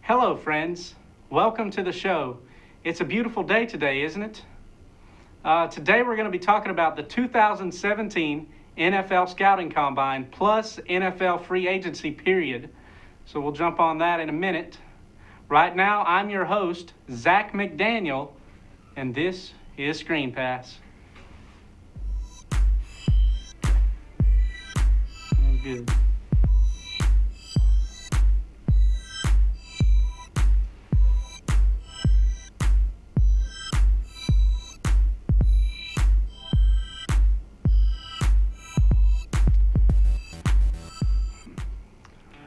Hello, friends. Welcome to the show. It's a beautiful day today, isn't it? Today we're going to be talking about the 2017 NFL Scouting Combine plus NFL free agency period. So we'll jump on that in a minute. Right now, I'm your host, Zach McDaniel, and this is Screen Pass. That's good.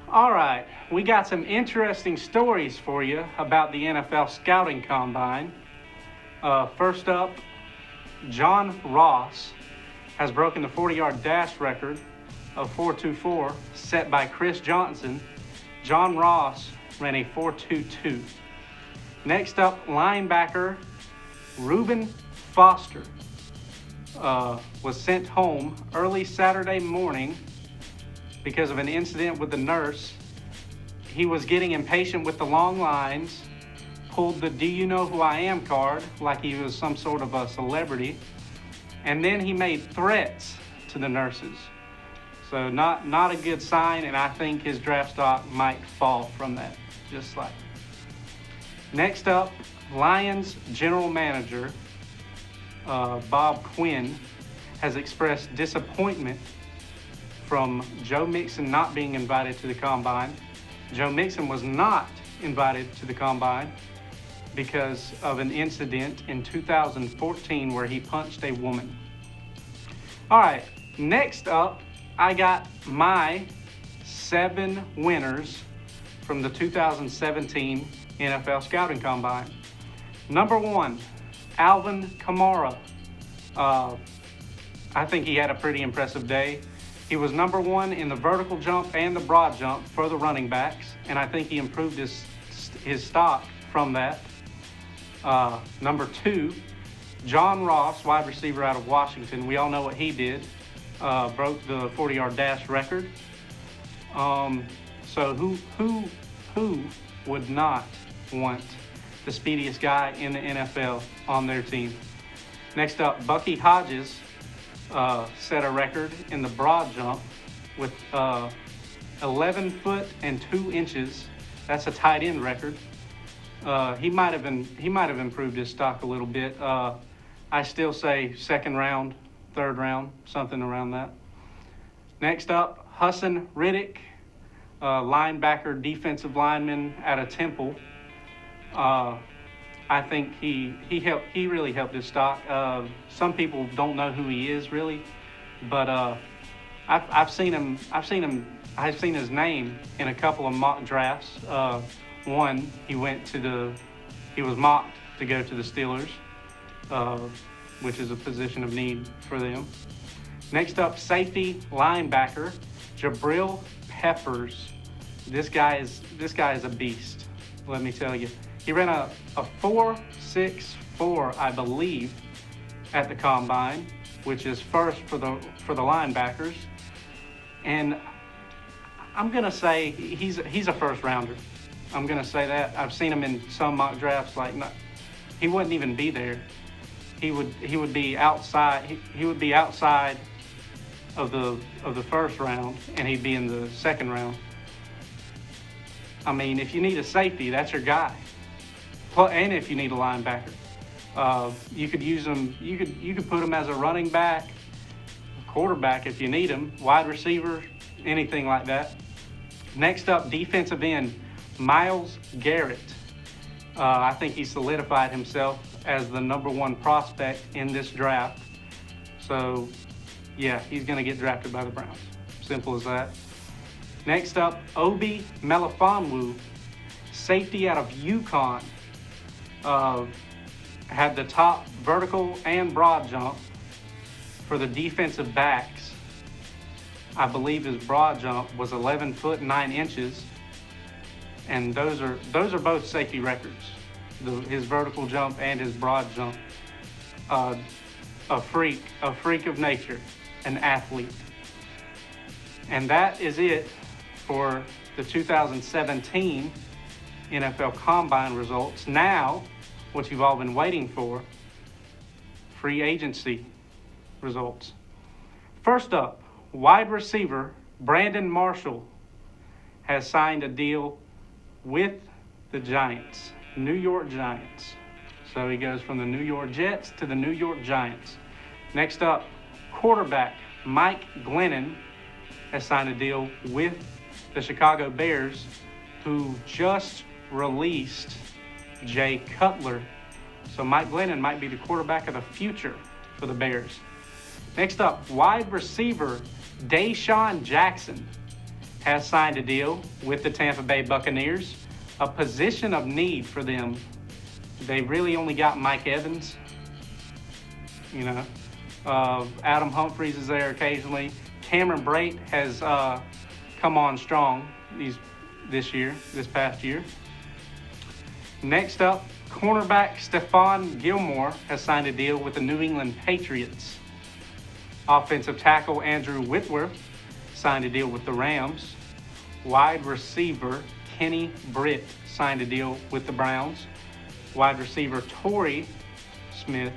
All right, we got some interesting stories for you about the NFL Scouting Combine. First up, John Ross has broken the 40-yard dash record of 4.24 set by Chris Johnson. John Ross ran a 4.22. Next up, linebacker Reuben Foster was sent home early Saturday morning because of an incident with the nurse. He was getting impatient with the long lines, pulled the "Do you know who I am" card like he was some sort of a celebrity, and then he made threats to the nurses. So not a good sign, and I think his draft stock might fall from that, just slightly. Next up, Lions general manager Bob Quinn has expressed disappointment from Joe Mixon not being invited to the Combine. Joe Mixon was not invited to the Combine because of an incident in 2014 where he punched a woman. All right, next up, I got my 7 winners from the 2017 NFL Scouting Combine. Number 1, Alvin Kamara. I think he had a pretty impressive day. He was number 1 in the vertical jump and the broad jump for the running backs, and I think he improved his stock from that. Number 2, John Ross, wide receiver out of Washington. We all know what he did. Broke the 40-yard dash record. So who would not want the speediest guy in the NFL on their team? Next up, Bucky Hodges set a record in the broad jump with 11 foot and 2 inches. That's a tight end record. He might have improved his stock a little bit. I still say second round, third round, something around that. Next up, Hassan Riddick, linebacker, defensive lineman out of Temple. I think he really helped his stock. Some people don't know who he is really, but I've seen his name in a couple of mock drafts. One, he was mocked to go to the Steelers, which is a position of need for them. Next up, safety linebacker Jabril Peppers. This guy is a beast. Let me tell you. He ran a 4.64, I believe, at the Combine, which is first for the linebackers. And I'm gonna say he's a first rounder. I'm gonna say that. I've seen him in some mock drafts. He wouldn't even be there. He would be outside. He would be outside of the first round, and he'd be in the second round. I mean, if you need a safety, that's your guy. And if you need a linebacker, you could use him. You could put him as a running back, quarterback if you need him, wide receiver, anything like that. Next up, defensive end Myles Garrett. I think he solidified himself as the number 1 prospect in this draft. So, yeah, he's going to get drafted by the Browns. Simple as that. Next up, Obi Melifonwu, safety out of UConn. Had the top vertical and broad jump for the defensive backs. I believe his broad jump was 11 foot 9 inches, and those are both safety records. His vertical jump and his broad jump. A freak of nature, an athlete. And that is it for the 2017 NFL Combine results. Now, what you've all been waiting for, free agency results. First up, wide receiver Brandon Marshall has signed a deal with the Giants, New York Giants. So he goes from the New York Jets to the New York Giants. Next up, quarterback Mike Glennon has signed a deal with the Chicago Bears, who just released Jay Cutler. So Mike Glennon might be the quarterback of the future for the Bears. Next up, wide receiver Deshaun Jackson has signed a deal with the Tampa Bay Buccaneers, a position of need for them. They really only got Mike Evans. Adam Humphries is there occasionally. Cameron Brate has come on strong this past year. Next up, cornerback Stephon Gilmore has signed a deal with the New England Patriots. Offensive tackle Andrew Whitworth signed a deal with the Rams. Wide receiver Kenny Britt signed a deal with the Browns. Wide receiver Torrey Smith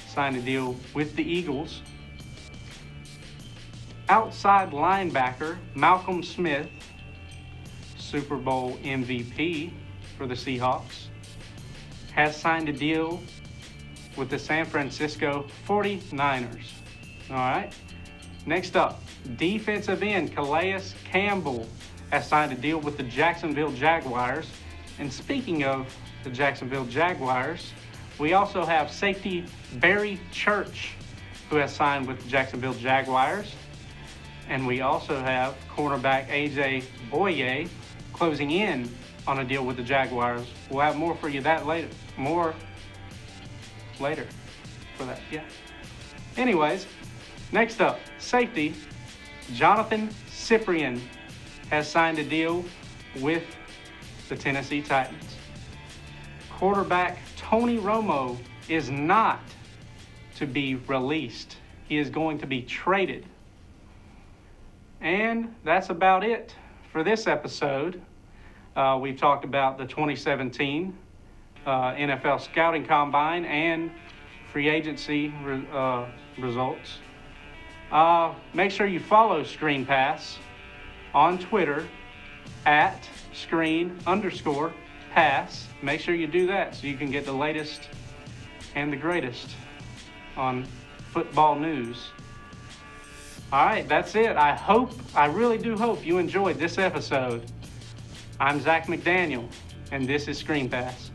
signed a deal with the Eagles. Outside linebacker Malcolm Smith, Super Bowl MVP for the Seahawks, has signed a deal with the San Francisco 49ers. All right. Next up, defensive end Calais Campbell has signed a deal with the Jacksonville Jaguars. And speaking of the Jacksonville Jaguars, we also have safety Barry Church, who has signed with the Jacksonville Jaguars. And we also have cornerback A.J. Boye closing in on a deal with the Jaguars. We'll have more for you more later for that, yeah. Anyways, next up, safety Jonathan Cyprien has signed a deal with the Tennessee Titans. Quarterback Tony Romo is not to be released. He is going to be traded. And that's about it for this episode. We've talked about the 2017 NFL Scouting Combine and free agency results. Make sure you follow Screen Pass on Twitter at @screen_pass. Make sure you do that so you can get the latest and the greatest on football news. All right, that's it. I really do hope you enjoyed this episode. I'm Zach McDaniel, and this is Screen Pass.